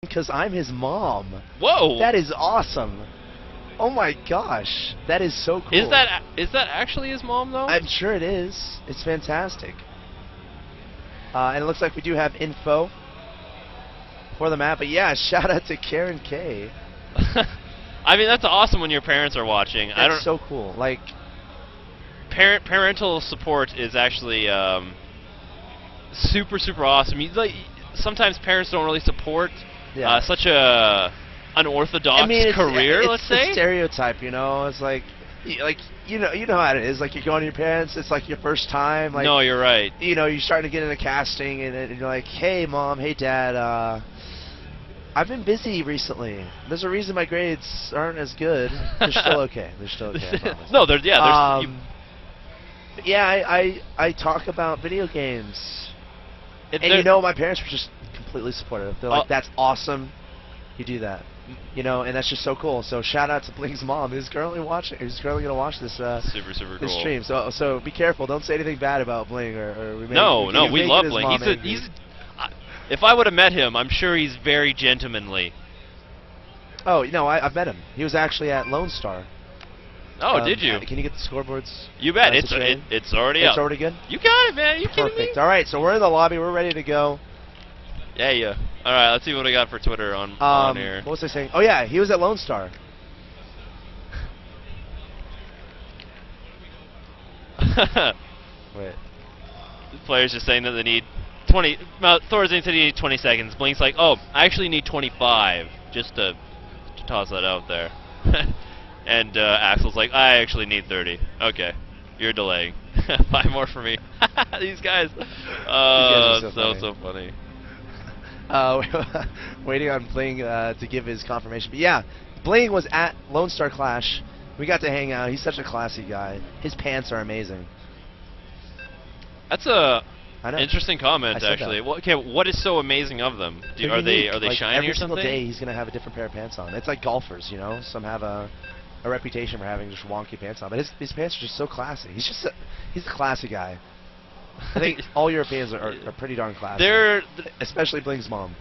because I'm his mom. Whoa! That is awesome. Oh my gosh, that is so cool. Is that actually his mom though? I'm sure it is. It's fantastic. And it looks like we do have info for the map. But yeah, shout out to Karen K. I mean, that's awesome when your parents are watching. That's so cool. Like, parental support is actually super awesome. Like, sometimes parents don't really support such a unorthodox career. Let's say it's a stereotype. You know, it's like you know how it is. Like, you go on your parents. It's like your first time. Like, no, you're right. You know, you're starting to get into casting, and you're like, hey mom, hey dad. I've been busy recently. There's a reason my grades aren't as good. They're still okay. They're still okay. I promise. No, they're I talk about video games, and you know, my parents were just completely supportive. They're like, "That's awesome, you do that," you know, and that's just so cool. So shout out to Bling's mom, who's currently watching. Who's currently gonna watch this super this cool stream. So be careful. Don't say anything bad about Bling, or we may, we love Bling. He's if I would have met him, I'm sure he's very gentlemanly. Oh, you know, I've met him. He was actually at Lone Star. Oh, did you? Can you get the scoreboards? You bet. It's already up. It's already good? You got it, man. You kidding me? Perfect. All right, so we're in the lobby. We're ready to go. Yeah. All right, let's see what we got for Twitter on here. What was I saying? Oh, yeah, he was at Lone Star. Wait. The players just saying that they need 20. Thorzain said he needs 20 seconds. Blink's like, oh, I actually need 25, just to toss that out there. And Axel's like, I actually need 30. Okay, you're delaying. 5 more for me. These guys. So funny. Waiting on Bling to give his confirmation. But yeah, Bling was at Lone Star Clash. We got to hang out. He's such a classy guy. His pants are amazing. That's a interesting comment, actually. Well, okay, what is so amazing of them? Are they like, shiny every or something? single day he's gonna have a different pair of pants on. It's like golfers, you know. Some have a reputation for having just wonky pants on, but his pants are just so classy. He's a classy guy. I think all Europeans are pretty darn classy. Especially Bling's mom.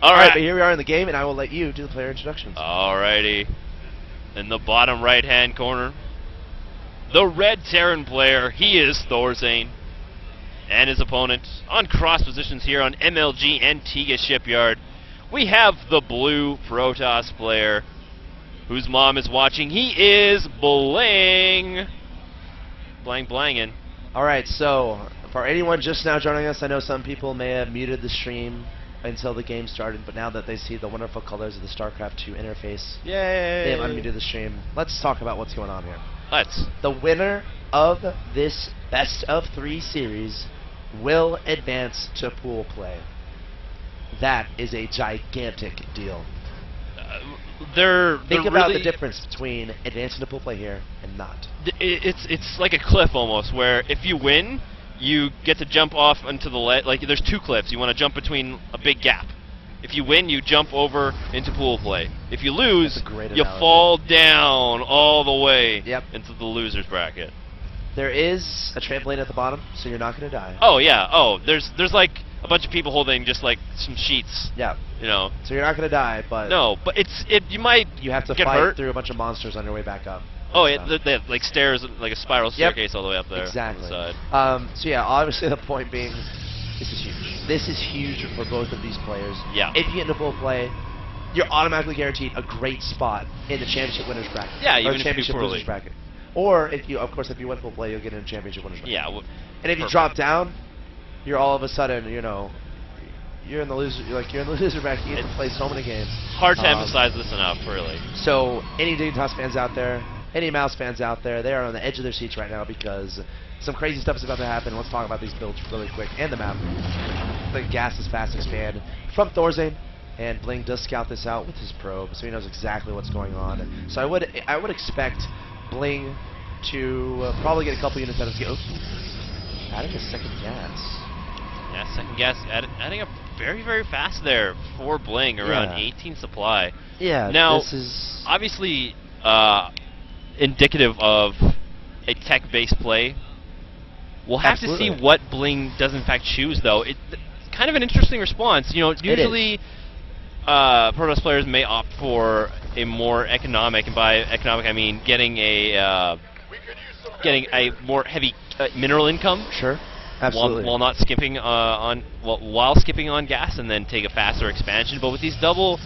All right, but here we are in the game, and I will let you do the player introductions. Alrighty. In the bottom right-hand corner, the red Terran player, he is Thorzain. And his opponent on cross positions here on MLG Antigua Shipyard, we have the blue Protoss player, whose mom is watching. He is Bling. Blangin'. Alright, so for anyone just now joining us, I know some people may have muted the stream until the game started, but now that they see the wonderful colors of the StarCraft 2 interface, yay, they have unmuted the stream. Let's talk about what's going on here. Let's. The winner of this best of 3 series will advance to pool play. That is a gigantic deal. Think about the difference between advancing to pool play here and not. It's like a cliff almost, where if you win, you get to jump off into the like there's 2 cliffs. You want to jump between a big gap. If you win, you jump over into pool play. If you lose, you fall down all the way into the loser's bracket. There is a trampoline at the bottom, so you're not going to die. Oh yeah. Oh, there's like a bunch of people holding just like some sheets. Yeah. You know. So you're not going to die, but no. But you might. You have to get fight hurt through a bunch of monsters on your way back up. Oh, they have like stairs, like a spiral staircase all the way up there. Exactly. On the side. So yeah, obviously the point being, this is huge. This is huge for both of these players. Yeah. If you get into full play, you're automatically guaranteed a great spot in the championship winners bracket. Yeah, even if championship you losers bracket. Or if you, of course, if you win full play, you'll get in a championship winners bracket. Yeah. And if you drop down, you're all of a sudden, you know, you're in the loser. You're in the loser bracket. You get to play so many games. Hard to emphasize this enough, really. So any Dignitas fans out there, any Mouse fans out there, they are on the edge of their seats right now because some crazy stuff is about to happen. Let's talk about these builds really quick and the map. The gas is fast expand from Thorzain, and Bling does scout this out with his probe, so he knows exactly what's going on. So I would expect Bling to probably get a couple units out of go. Adding a second gas. Yeah, second gas, adding up very fast there for Bling, around 18 supply. Yeah. Now, this is obviously indicative of a tech-based play. We'll have to see what Bling does in fact choose, though. It kind of an interesting response. You know, usually Protoss players may opt for a more economic, and by economic I mean getting a more heavy mineral income. Sure. Absolutely. While not skipping while skipping on gas, and then take a faster expansion. But with these double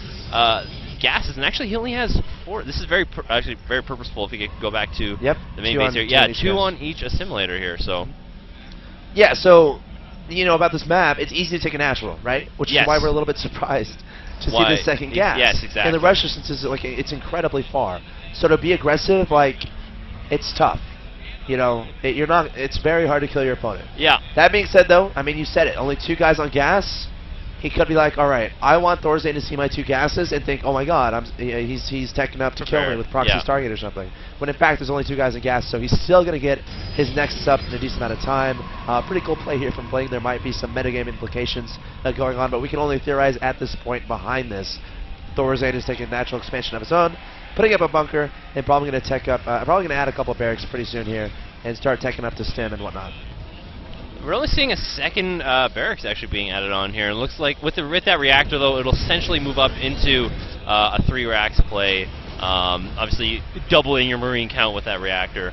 gases, and actually he only has 4. This is actually very purposeful. If you could go back to the main base here, yeah, 2 on each assimilator here. So yeah, so you know about this map, it's easy to take a natural, right? Which is why we're a little bit surprised to see the second gas. Yes, exactly. And the rush distance is like it's incredibly far. So to be aggressive, like it's tough. You know, it's very hard to kill your opponent. Yeah. That being said, though, I mean, you said it. Only 2 guys on gas. He could be like, all right, I want Thorzain to see my 2 gases and think, oh my God, he's teching up to kill me with proxy Stargate or something. When in fact, there's only 2 guys on gas, so he's still going to get his Nexus up in a decent amount of time. Pretty cool play here from Bling. There might be some metagame implications going on, but we can only theorize at this point behind this. Thorzain is taking natural expansion of his own, putting up a bunker, and probably going to tech up, probably going to add a couple of barracks pretty soon here, and start teching up to stim and whatnot. We're only seeing a second barracks actually being added on here. It looks like with that reactor, though, it'll essentially move up into a 3 racks play. Obviously, doubling your marine count with that reactor.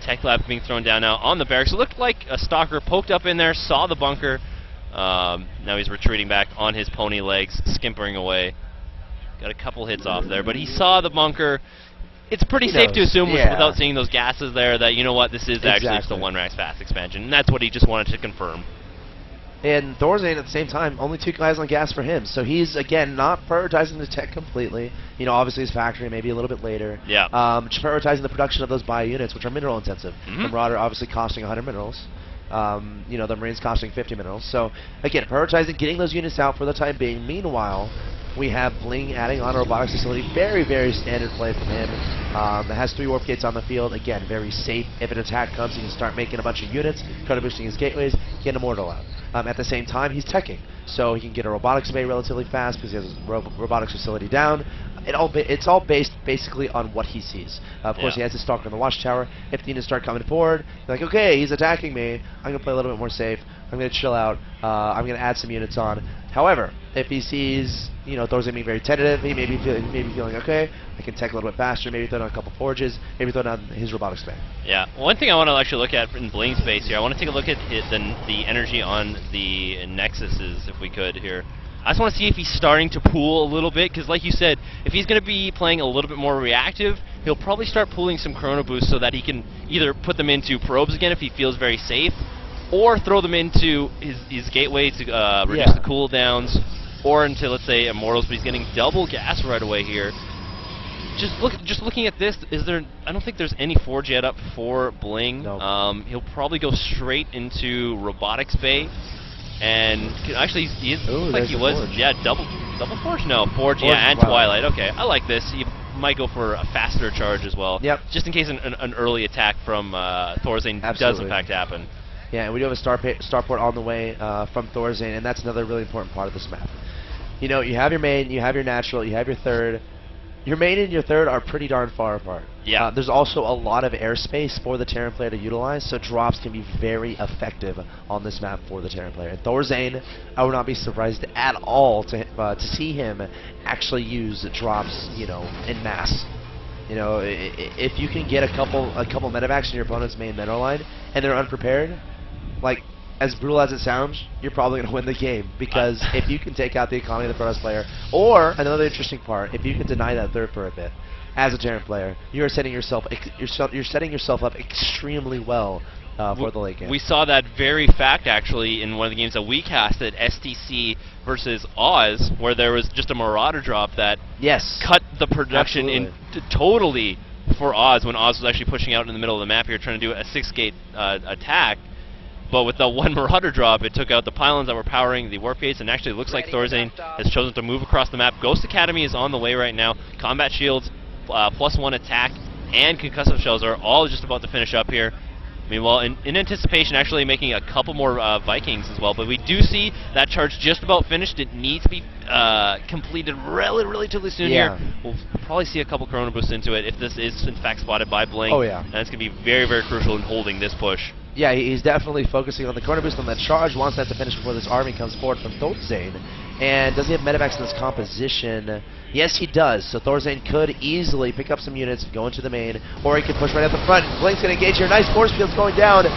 Tech lab being thrown down now on the barracks. It looked like a stalker poked up in there, saw the bunker. Now he's retreating back on his pony legs, skimpering away. Got a couple hits off there, but he saw the bunker. It's pretty safe to assume without seeing those gases there that, you know what, this is actually just a 1 racks fast expansion, and that's what he just wanted to confirm. And Thorzain, at the same time, only 2 guys on gas for him, so he's, again, not prioritizing the tech completely. You know, obviously his factory maybe a little bit later. Yeah. Just prioritizing the production of those bio units, which are mineral intensive. The Marauder obviously costing 100 minerals. You know, the Marines costing 50 minerals. So, again, prioritizing getting those units out for the time being. Meanwhile, we have Bling adding on a robotics facility. Very, very standard play from him. It has 3 warp gates on the field. Again, very safe. If an attack comes, he can start making a bunch of units, kind of boosting his gateways, get an Immortal out. At the same time, he's teching. So he can get a robotics bay relatively fast because he has a robotics facility down. It's all based basically on what he sees. Of course, he has his Stalker in the Watchtower. If the units start coming forward, they're like, okay, he's attacking me. I'm going to play a little bit more safe. I'm going to chill out. I'm going to add some units on. However, if he sees, you know, Thorzain being very tentative, he may be feeling, okay, I can tech a little bit faster, maybe throw down a couple forges, maybe throw down his robotics bay. Yeah, one thing I want to actually look at in Bling's base here, I want to take a look at the energy on the Nexuses, if we could here. I just want to see if he's starting to pool a little bit, because like you said, if he's going to be playing a little bit more reactive, he'll probably start pooling some chrono boosts so that he can either put them into probes again if he feels very safe, or throw them into his gateway to reduce the cooldowns, or into, let's say, Immortals, but he's getting double gas right away here. Just looking at this, I don't think there's any forge yet up for Bling. Nope. He'll probably go straight into Robotics Bay. And actually, he looks like he was, double forge? No, forge, and Twilight. Okay, I like this. You might go for a faster charge as well. Yep. Just in case an early attack from Thorzain does in fact happen. Yeah, and we do have a starport on the way from Thorzain, and that's another really important part of this map. You know, you have your main, you have your natural, you have your third. Your main and your third are pretty darn far apart. Yeah. There's also a lot of airspace for the Terran player to utilize, so drops can be very effective on this map for the Terran player. And Thorzain, I would not be surprised at all to see him actually use drops, you know, in mass. You know, if you can get a couple medevacs in your opponent's main mineral line and they're unprepared, like, as brutal as it sounds, you're probably going to win the game, because if you can take out the economy of the Protoss player, or another interesting part, if you can deny that third for a bit, as a Terran player, you're setting yourself up extremely well for the late game. We saw that very fact actually in one of the games that we cast at STC versus Oz, where there was just a Marauder drop that cut the production in totally for Oz, when Oz was actually pushing out in the middle of the map here trying to do a 6-gate attack. But with the one Marauder drop, it took out the pylons that were powering the warp gates, and actually it looks like Thorzain has chosen to move across the map. Ghost Academy is on the way right now. Combat shields, +1 attack, and concussive shells are all just about to finish up here. Meanwhile, in anticipation, actually making a couple more Vikings as well. But we do see that charge just about finished. It needs to be completed relatively soon here. We'll probably see a couple Chrono Boosts into it if this is in fact spotted by Bling. Oh yeah. And it's going to be very, very crucial in holding this push. Yeah, he's definitely focusing on the corner boost on that charge, wants that to finish before this army comes forward from Thorzain. And does he have medevacs in this composition? Yes, he does. So Thorzain could easily pick up some units, go into the main, or he could push right at the front. Bling's going to engage here. Nice force fields going down,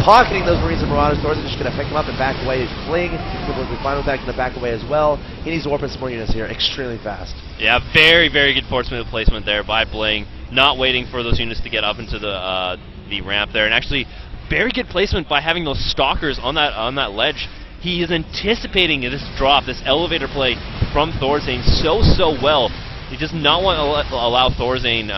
pocketing those Marines and Marauders. Thorzain's just going to pick them up and back away. Bling will be fine with that, going to back away as well. He needs to warp in some more units here extremely fast. Yeah, very, very good force field placement there by Bling. Not waiting for those units to get up into the ramp there, and actually very good placement by having those stalkers on that ledge. He is anticipating this drop, this elevator play from Thorzain so well. He does not want to allow Thorzain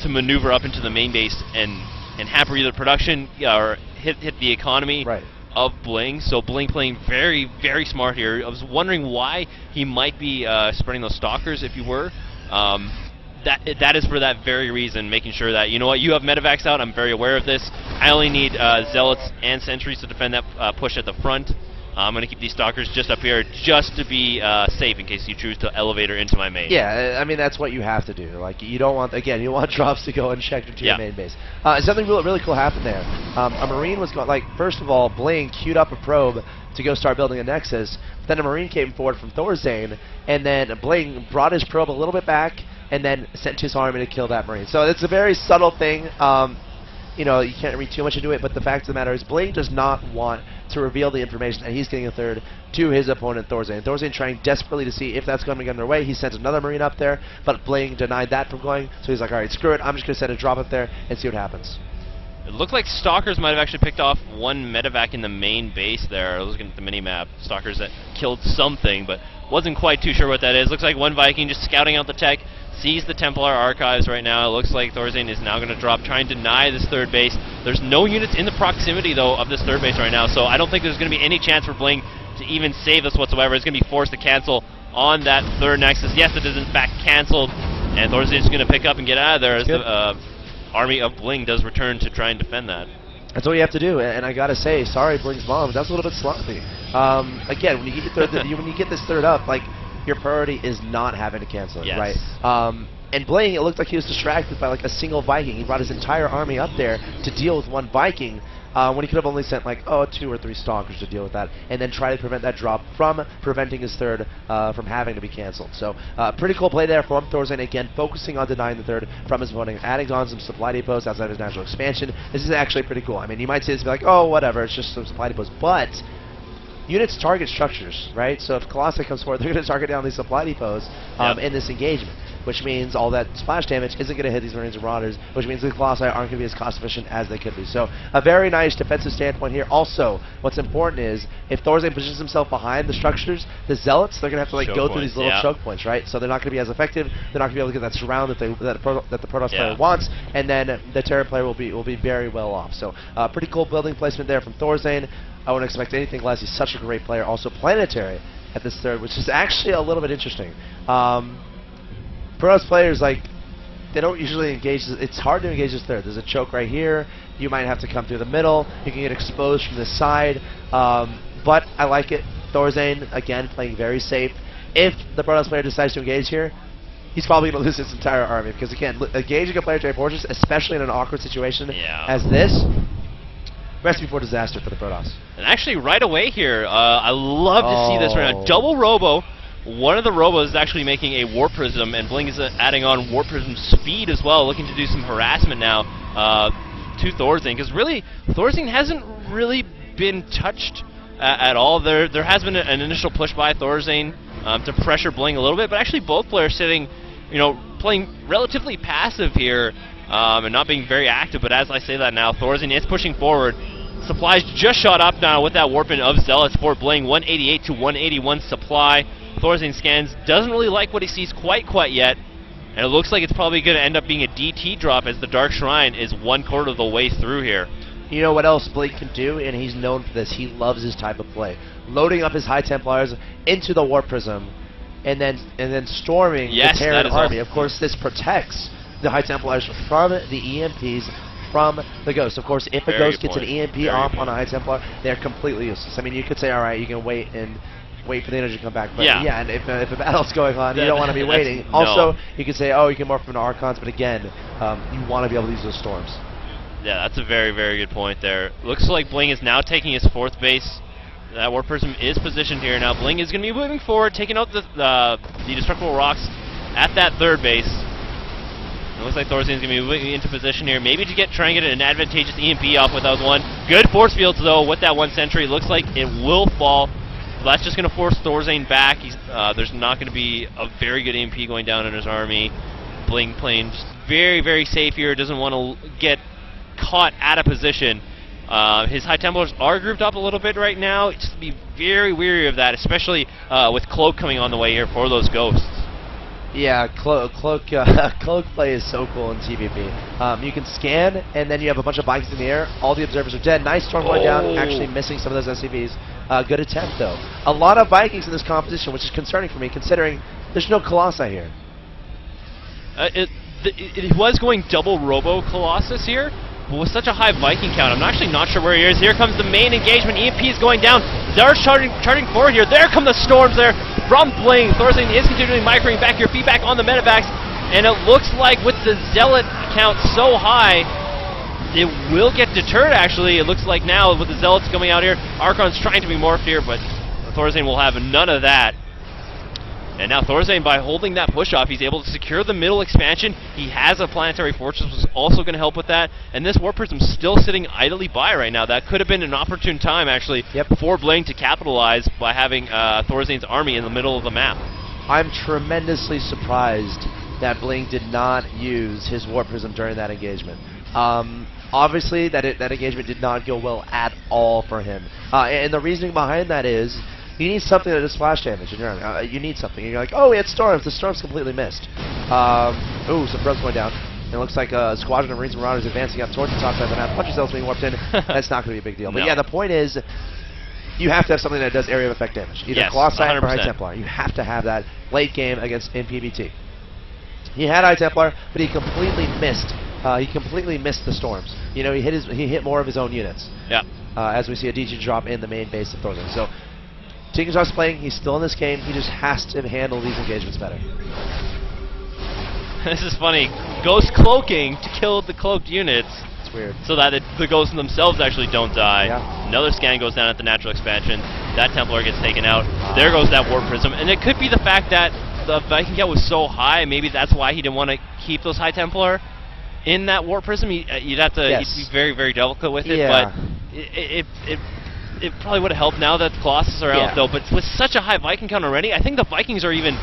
to maneuver up into the main base and hamper either production or hit the economy of Bling. So Bling playing very, very smart here. I was wondering why he might be spreading those stalkers if you were. That is for that very reason, making sure that, you know what, you have medevacs out, I'm very aware of this. I only need zealots and sentries to defend that push at the front. I'm going to keep these stalkers just up here just to be safe in case you choose to elevator into my main. Yeah, I mean, that's what you have to do. Like, you don't want, again, you want drops to go unchecked into your main base. Something really cool happened there. A Marine was going, like, first of all, Bling queued up a probe to go start building a Nexus. Then a Marine came forward from Thorzain, and then Bling brought his probe a little bit back, and then sent his army to kill that Marine. So it's a very subtle thing. You know, you can't read too much into it, but the fact of the matter is Bling does not want to reveal the information that he's getting a third to his opponent, Thorzain. Thorzain trying desperately to see if that's going to get in their way. He sent another Marine up there, but Bling denied that from going, so he's like, alright, screw it, I'm just going to send a drop up there and see what happens. It looked like Stalkers might have actually picked off one medevac in the main base there. I was looking at the mini-map. Stalkers that killed something, but wasn't quite too sure what that is. Looks like one Viking just scouting out the tech, sees the Templar archives right now. It looks like Thorzain is now going to drop, try and deny this third base. There's no units in the proximity, though, of this third base right now, so I don't think there's going to be any chance for Bling to even save this whatsoever. It's going to be forced to cancel on that third Nexus. Yes, it is in fact canceled, and Thorzain is going to pick up and get out of there as the army of Bling does return to try and defend that. That's what you have to do, and I gotta say, sorry, Bling's mom, that's a little bit sloppy. Again, when you get when you get this third up, like, your priority is not having to cancel it, right? And Bling, it looked like he was distracted by like a single Viking. He brought his entire army up there to deal with one Viking, when he could have only sent like 2 or 3 stalkers to deal with that, and then try to prevent that drop from preventing his third from having to be canceled. So pretty cool play there from Thorzain, again focusing on denying the third from his opponent, adding on some supply depots outside his natural expansion. This is actually pretty cool. I mean, you might say this and be like, oh, whatever, it's just some supply depots, but units target structures, right? So if Colossi comes forward, they're going to target down these supply depots in this engagement, which means all that splash damage isn't going to hit these Marines and Marauders, which means the Colossi aren't going to be as cost efficient as they could be. So a very nice defensive standpoint here. Also, what's important is if Thorzain positions himself behind the structures, the Zealots, they're going to have to like go through these little choke points, right? So they're not going to be as effective. They're not going to be able to get that surround that the Protoss player wants, and then the Terran player will be very well off. So pretty cool building placement there from Thorzain. I wouldn't expect anything less. He's such a great player. Also planetary at this third, which is actually a little bit interesting. Protoss players, like, they don't usually engage. It's hard to engage this third. There's a choke right here. You might have to come through the middle. You can get exposed from this side. But I like it. Thorzain, again, playing very safe. If the Protoss player decides to engage here, he's probably going to lose his entire army. Because, again, engaging a planetary fortress, especially in an awkward situation as this, recipe for disaster for the Protoss. And actually, right away here, I love to see this right now. Double Robo. One of the Robos is actually making a Warp Prism, and Bling is adding on Warp Prism speed as well, looking to do some harassment now to Thorzain. Because really, Thorzain hasn't really been touched at all. There has been an initial push by Thorzain to pressure Bling a little bit, but actually both players sitting, playing relatively passive here and not being very active. But as I say that now, Thorzain is pushing forward. Supplies just shot up now with that warping of Zealots for Bling, 188 to 181 supply. Thorzain scans, doesn't really like what he sees quite yet, and it looks like it's probably going to end up being a DT drop as the Dark Shrine is 1/4 of the way through here. You know what else Bling can do, and he's known for this, he loves this type of play. Loading up his High Templars into the Warp Prism, and then storming the Terran army. Of course, this protects the High Templars from the EMPs from the Ghost. Of course, if a Ghost gets an EMP off on a High Templar, they're completely useless. I mean, you could say, alright, you can wait for the energy to come back, but and if a battle's going on, you don't want to be waiting. Also, you can say, oh, you can morph from the Archons, but again, you want to be able to use those storms. Yeah, that's a very, very good point there. Looks like Bling is now taking his 4th base. That Warp Prism is positioned here now. Bling is going to be moving forward, taking out the Destructible Rocks at that 3rd base. It looks like Thorzain is going to be moving into position here, maybe to try and get an advantageous EMP off without one. Good force fields, though, with that 1 sentry. Looks like it will fall. So that's just going to force Thorzain back. There's not going to be a very good EMP going down in his army. Bling playing just very, very safe here. Doesn't want to get caught out of position. His High Templars are grouped up a little bit right now. Just be very wary of that, especially with Cloak coming on the way here for those ghosts. Yeah, Cloak play is so cool in TVP. You can scan, and then you have a bunch of Vikings in the air. All the observers are dead. Nice storm going down, actually missing some of those SCVs. Good attempt, though. A lot of Vikings in this composition, which is concerning for me, considering there's no Colossi here. It was going double Robo Colossus here, but with such a high Viking count, I'm actually not sure where he is. Here comes the main engagement. EMP is going down. Zar's charging forward here. There come the storms there from Bling. Thorzain is continuing microing back here, feedback on the medevacs, and it looks like with the Zealot count so high, it will get deterred, actually. It looks like now with the Zealots coming out here, Archon's trying to be morphed here, but Thorzain will have none of that. And now Thorzain, by holding that push-off, he's able to secure the middle expansion. He has a Planetary Fortress, which is also going to help with that. And this Warp Prism's still sitting idly by right now. That could have been an opportune time, actually, for Bling to capitalize by having Thorzain's army in the middle of the map. I'm tremendously surprised that Bling did not use his Warp Prism during that engagement. Obviously, that engagement did not go well at all for him. And the reasoning behind that is, you need something that does splash damage in your army. You need something. You're like, oh, we had storms. The storm's completely missed. Ooh, some Brubs going down. And it looks like a squadron of Marines and Marauders advancing up towards the top side, but now a bunch of cells being warped in. That's not going to be a big deal. But yeah, the point is, you have to have something that does area of effect damage. Either Colossi or High Templar. You have to have that late game against in PvT. He had High Templar, but he completely missed. He completely missed the storms. You know, he hit more of his own units. Yeah. As we see a DG drop in the main base of Thorzain. So Tinkerstar's playing. He's still in this game. He just has to handle these engagements better. This is funny. Ghost cloaking to kill the cloaked units. It's weird. So that the ghosts themselves actually don't die. Yeah. Another scan goes down at the natural expansion. That Templar gets taken out. There goes that Warp Prism. And it could be the fact that the Viking count was so high. Maybe that's why he didn't want to keep those High Templar in that Warp Prism. You'd have to be very, very delicate with it. But it probably would have helped now that the Colossus are out, though. But with such a high Viking count already, I think the Vikings are even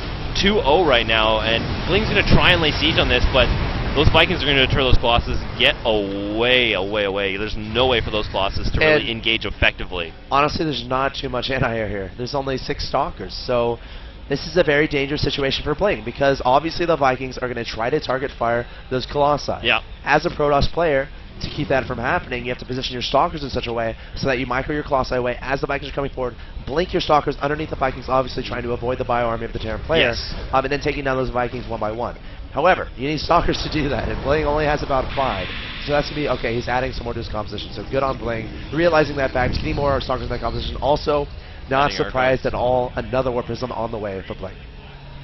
2-0 right now. And Bling's going to try and lay siege on this, but those Vikings are going to deter those Colossus. Get away, away, away. There's no way for those Colossus to really engage effectively. Honestly, there's not too much anti-air here. There's only 6 Stalkers, so this is a very dangerous situation for Bling, because obviously the Vikings are going to try to target fire those Colossi. Yeah. As a Protoss player, to keep that from happening, you have to position your Stalkers in such a way so that you micro your Colossi away as the Vikings are coming forward, blink your Stalkers underneath the Vikings, obviously trying to avoid the bio-army of the Terran player, and then taking down those Vikings one by one. However, you need Stalkers to do that, and Bling only has about 5. So that's going to be, okay, he's adding some more to his composition, so good on Bling. Realizing that fact, getting more Stalkers in that composition. Also, not surprised at all, another Warp Prism on the way for Bling.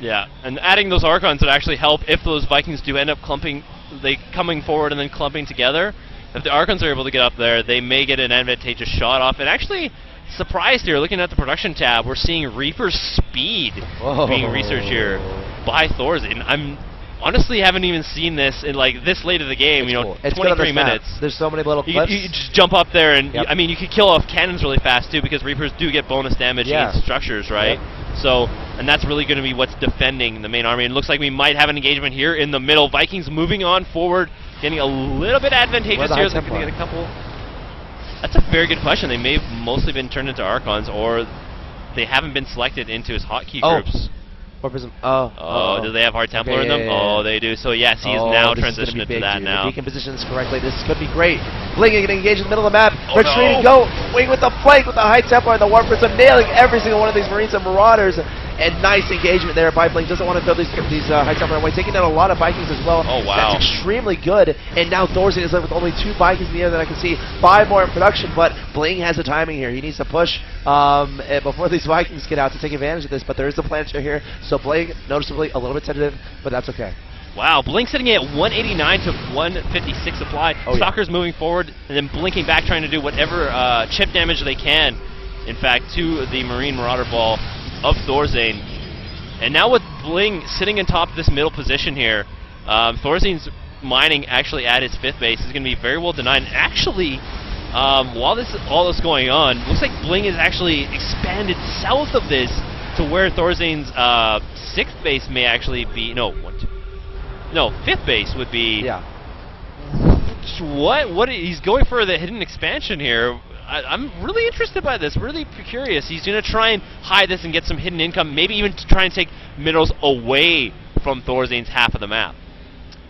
Yeah, and adding those Archons would actually help if those Vikings do end up coming forward and then clumping together. If the Archons are able to get up there, they may get an advantageous shot off. And actually, surprised here, looking at the production tab, we're seeing Reaper's speed being researched here by Thorzain. I'm honestly haven't even seen this in like this late of the game. It's cool. 23 minutes. There's so many little clips. You just jump up there, and I mean, you could kill off cannons really fast too, because Reapers do get bonus damage against structures, right? So, and that's really going to be what's defending the main army. And it looks like we might have an engagement here in the middle. Vikings moving on forward, getting a little bit advantageous here. So get a couple. That's a very good question. They may have mostly been turned into Archons, or they haven't been selected into his hotkey groups. Do they have Hard Templar in them? Oh, they do. So yes, he is now transitioned into that now. If he can position this correctly, this could be great. Bling going to engage in the middle of the map. Retreating, go! Wing with the flank with the High Templar and the Warp Prism, nailing every single one of these Marines and Marauders. And nice engagement there by Bling. Doesn't want to throw these High Templar away. Taking down a lot of Vikings as well. Oh, wow. That's extremely good. And now Thorzain is left with only 2 Vikings in the air that I can see. 5 more in production, but Bling has the timing here. He needs to push before these Vikings get out to take advantage of this. But there is the Planetary here. So Bling, noticeably, a little bit tentative, but that's okay. Wow, Bling sitting at 189 to 156 supply. Oh, Stalker's moving forward and then blinking back, trying to do whatever chip damage they can, in fact, to the Marine Marauder Ball of Thorzain. And now with Bling sitting on top of this middle position here, Thorzain's mining actually at his 5th base is going to be very well denied. And actually, while all this going on, looks like Bling is actually expanded south of this to where Thorzain's 6th base may actually be, no, 5th base would be. Yeah. What? He's going for the hidden expansion here. I'm really interested by this, really curious. He's going to try and hide this and get some hidden income, maybe even to try and take minerals away from Thorzain's half of the map.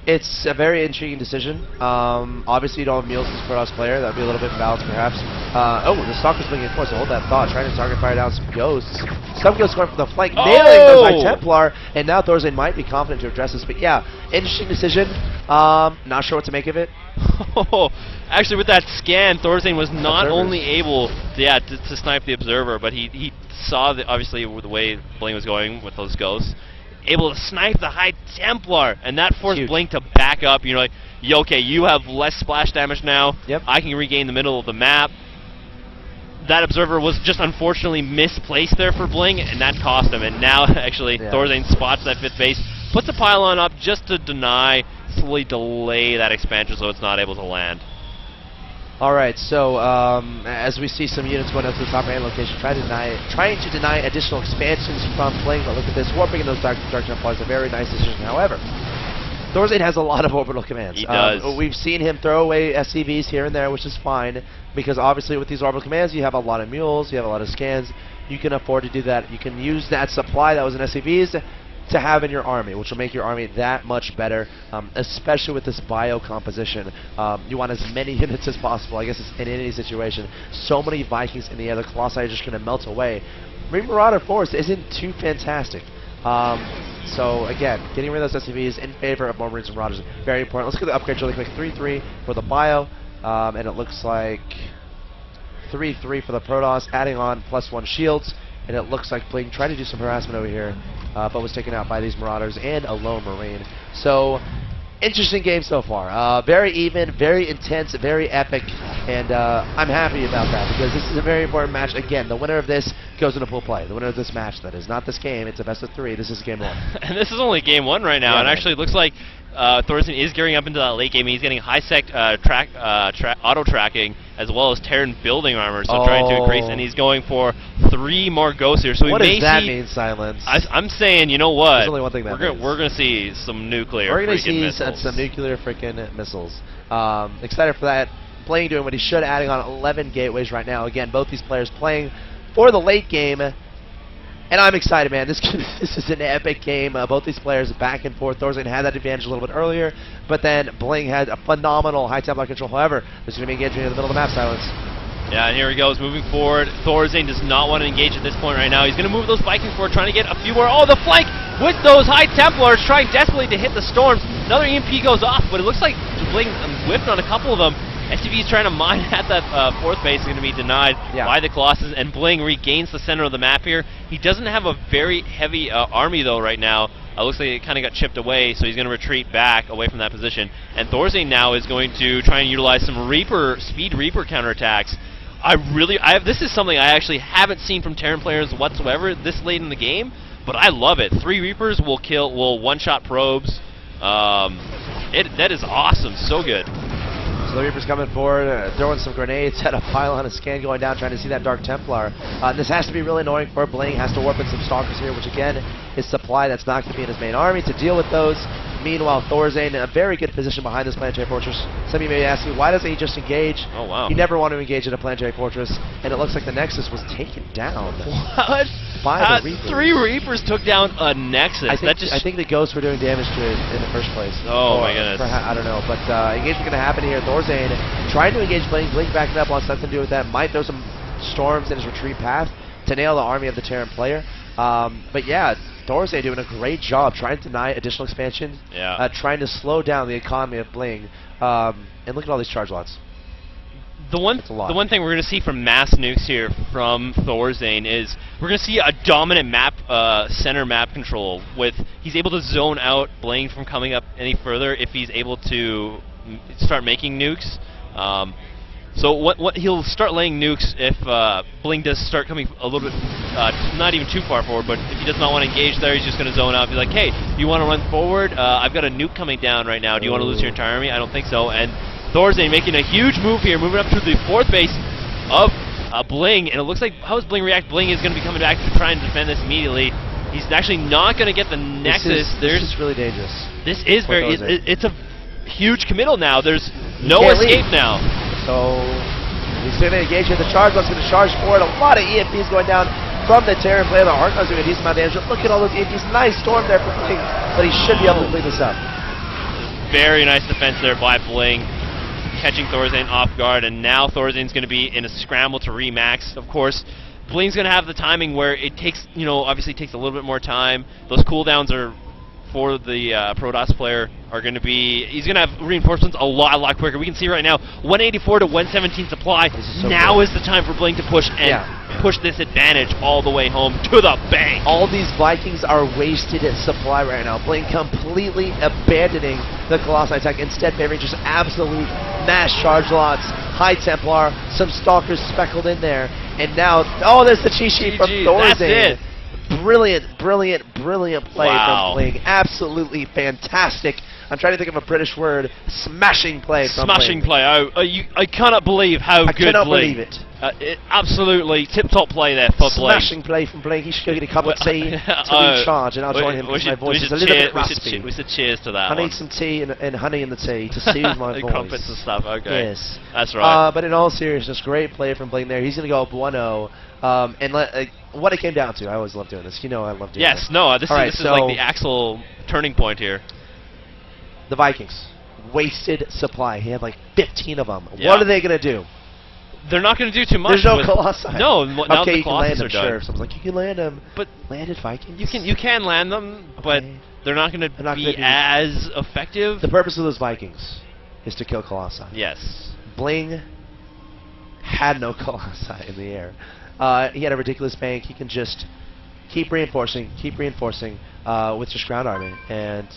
It's a very intriguing decision. Obviously, you don't have Meals as a Protoss player. That would be a little bit imbalanced, perhaps. Oh, the Stalker's looking in force, so hold that thought. Trying to target fire down some Ghosts. Some Ghosts going for the flank, nailing the High Templar, and now Thorzain might be confident to address this. But yeah, interesting decision. Not sure what to make of it. Actually, with that scan, Thorzain was not only able to snipe the Observer, but he saw, obviously, the way Bling was going with those Ghosts. Able to snipe the High Templar, and that forced Bling to back up. You're like, okay, you have less splash damage now. Yep. I can regain the middle of the map. That Observer was just unfortunately misplaced there for Bling, and that cost him. And now, actually, Thorzain spots that 5th base, puts a pylon up just to slowly delay that expansion so it's not able to land. Alright, so as we see some units going up to the top right location, trying to deny additional expansions from Bling, but look at this, warping in those Dark Templars, a very nice decision. However, Thorzain has a lot of orbital commands. He does. We've seen him throw away SCVs here and there, which is fine, because obviously with these orbital commands, you have a lot of mules, you have a lot of scans, you can afford to do that. You can use that supply that was in SCVs to have in your army, which will make your army that much better, especially with this bio composition. You want as many units as possible, I guess it's in any situation. So many Vikings in the air, the Colossi are just going to melt away. Marine Marauder Force isn't too fantastic. So again, getting rid of those SCVs in favor of more Marines and Marauders, very important. Let's get the upgrade really quick. 3-3 for the bio, and it looks like 3-3 for the Protoss, adding on +1 shields. And it looks like Bling tried to do some harassment over here, but was taken out by these Marauders and a lone Marine. So, interesting game so far. Very even, very intense, very epic, and I'm happy about that because this is a very important match. Again, the winner of this goes into pool play. The winner of this match, that is not this game. It's a best of 3. This is game 1. And this is only game 1 right now, and actually it looks like Thorzain is gearing up into that late game. He's getting high-sec auto-tracking as well as Terran building armor, so trying to increase, and he's going for 3 more Ghosts here. So what we may does that see, mean, Silence? I'm saying, you know what? There's only one thing that means. We're going to see some nuclear We're going to see missiles. some nuclear freaking missiles. Excited for that. Bling doing what he should, adding on 11 gateways right now. Again, both these players playing for the late game. And I'm excited, man. This is an epic game. Both these players back and forth. Thorzain had that advantage a little bit earlier, but then Bling had a phenomenal High Templar control. However, there's going to be engagement in the middle of the map, Silence. Yeah, and here he goes, moving forward. Thorzain does not want to engage at this point right now. He's going to move those Vikings forward, trying to get a few more. Oh, the flank with those High Templars, trying desperately to hit the Storms. Another EMP goes off, but it looks like Bling whiffed on a couple of them. SCV's trying to mine at that 4th base is going to be denied by the Colossus, and Bling regains the center of the map here. He doesn't have a very heavy army, though, right now. Looks like it kind of got chipped away, so he's going to retreat back away from that position. And Thorzain now is going to try and utilize some Speed Reaper counterattacks. This is something I actually haven't seen from Terran players whatsoever this late in the game, but I love it. 3 Reapers will one-shot probes. That is awesome, so good. So the Reaper's coming forward, throwing some grenades at a pylon, a scan going down, trying to see that Dark Templar. This has to be really annoying for Bling. Has to warp in some Stalkers here, which again is supply that's not going to be in his main army to deal with those. Meanwhile, Thorzain in a very good position behind this planetary fortress. Some of you may ask me, why doesn't he just engage? Oh, wow. You never want to engage in a planetary fortress, and it looks like the Nexus was taken down. What? By the Reapers. 3 Reapers took down a Nexus. I think the Ghosts were doing damage to it in the first place. Oh, my goodness. I don't know, but engagement going to happen here. Thorzain trying to engage Bling. Bling backing up, wants nothing to do with that. Might throw some Storms in his retreat path to nail the army of the Terran player. But yeah, Thorzain doing a great job trying to deny additional expansion, trying to slow down the economy of Bling. And look at all these charge lots. The one thing we're going to see from mass nukes here from Thorzain is we're going to see a dominant map, center map control. With he's able to zone out Bling from coming up any further if he's able to start making nukes. So what he'll start laying nukes if Bling does start coming a little bit, not even too far forward, but if he does not want to engage there, he's just going to zone out and be like, hey, you want to run forward? I've got a nuke coming down right now. Do you want to lose your entire army? I don't think so. And Thorzain making a huge move here, moving up to the 4th base of Bling, and it looks like, how does Bling react? Bling is going to be coming back to try and defend this immediately. He's actually not going to get the Nexus. This is really dangerous. This is very, it's a huge committal now. There's no escape now. So he's going to engage with the charge. He's going to charge forward. A lot of EMPs going down from the Terran player. The Heart is doing a decent amount of damage. Look at all those EMPs. Nice storm there for Bling, but he should be able to clean this up. Very nice defense there by Bling, catching Thorzain off guard, and now Thorzain's going to be in a scramble to remax. Of course, Bling's going to have the timing where it takes, obviously takes a little bit more time. Those cooldowns are for the Protoss player are going to be, he's going to have reinforcements a lot quicker. We can see right now 184 to 117 supply. Now is the time for Bling to push and push this advantage all the way home to the bank. All these Vikings are wasted at supply right now. Bling completely abandoning the Colossi attack, instead favoring just absolute mass charge lots. High Templar, some Stalkers speckled in there, and now, there's the cheat sheet from Thorzain. That's it. Brilliant play from Bling. Absolutely fantastic. I'm trying to think of a British word. Smashing play from Smashing Bling. play. I cannot believe how good Bling. I cannot believe it. Absolutely tip-top play there for Bling. Smashing play from Bling. He should go get a cup of tea to recharge, and I'll join him because my voice is a little bit raspy. We should cheers to that. I need some tea and honey in the tea to soothe my voice. Crumpets and stuff, okay. Yes. That's right. But in all seriousness, great play from Bling there. He's going to go up 1-0. And what it came down to, I always love doing this. I love doing this. Yes, no, this is like the actual turning point here. The Vikings, wasted supply. He had like 15 of them. Yeah. What are they going to do? They're not going to do too much. There's no Colossi. No, now okay, the you can land Colossus them, are done. sure. Someone's like, you can land them. But landed Vikings? You can land them, but they're not going to be as effective. The purpose of those Vikings is to kill Colossi. Yes. Bling had no Colossi in the air. He had a ridiculous bank. He can just keep reinforcing with just ground army. And